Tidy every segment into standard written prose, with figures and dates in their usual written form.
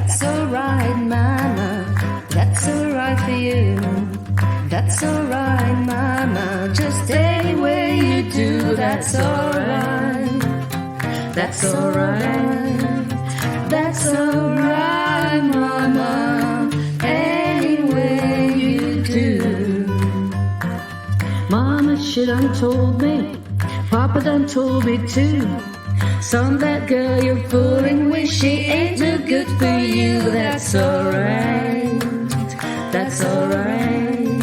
That's alright, mama, that's alright for you. That's alright, mama, just any way you do. That's alright, that's alright, that's alright, mama, any way you do. Mama, she done told me, Papa done told me too. Son, that girl you're fooling with, she ain't no good for you. That's alright, that's alright,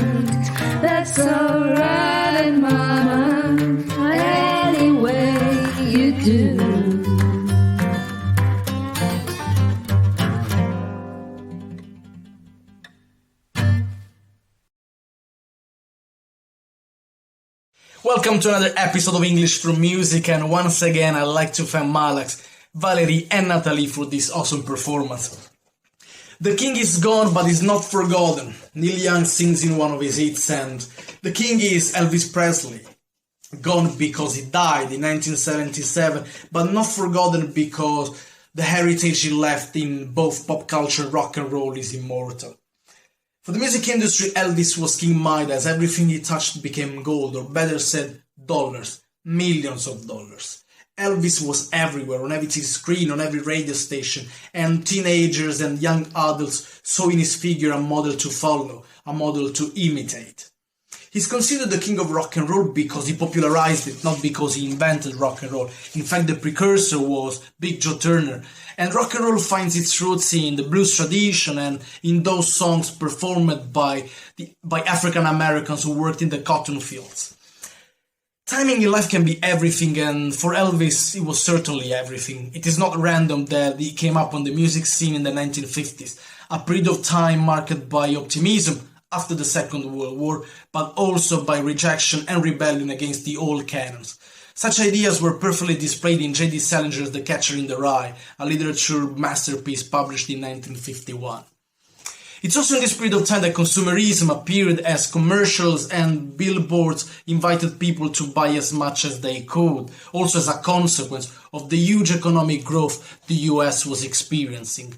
that's alright, mama, any way you do. Welcome to another episode of English through Music, and once again I'd like to thank Malax, Valerie and Natalie for this awesome performance. The king is gone but is not forgotten, Neil Young sings in one of his hits, and the king is Elvis Presley. Gone because he died in 1977, but not forgotten because the heritage he left in both pop culture and rock and roll is immortal. For the music industry, Elvis was King Midas. Everything he touched became gold, or better said, dollars. Millions of dollars. Elvis was everywhere, on every TV screen, on every radio station, and teenagers and young adults saw in his figure a model to follow, a model to imitate. He's considered the king of rock and roll because he popularized it, not because he invented rock and roll. In fact, the precursor was Big Joe Turner. And rock and roll finds its roots in the blues tradition and in those songs performed by African Americans who worked in the cotton fields. Timing in life can be everything, and for Elvis, it was certainly everything. It is not random that he came up on the music scene in the 1950s, a period of time marked by optimism after the Second World War, but also by rejection and rebellion against the old canons. Such ideas were perfectly displayed in J.D. Salinger's The Catcher in the Rye, a literature masterpiece published in 1951. It's also in this period of time that consumerism appeared, as commercials and billboards invited people to buy as much as they could, also as a consequence of the huge economic growth the US was experiencing.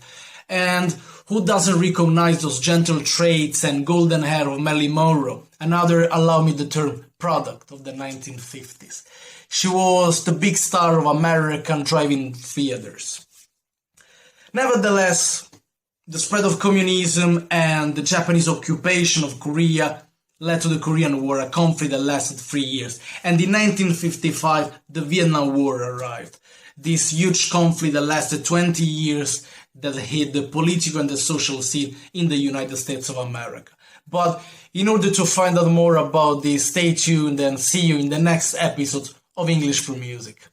And who doesn't recognize those gentle traits and golden hair of Marilyn Monroe, another, allow me the term, product of the 1950s. She was the big star of American drive-in theaters. Nevertheless, the spread of communism and the Japanese occupation of Korea led to the Korean War, a conflict that lasted 3 years. And in 1955, the Vietnam War arrived. This huge conflict that lasted 20 years that hit the political and the social scene in the United States of America. But in order to find out more about this, stay tuned and see you in the next episode of English for Music.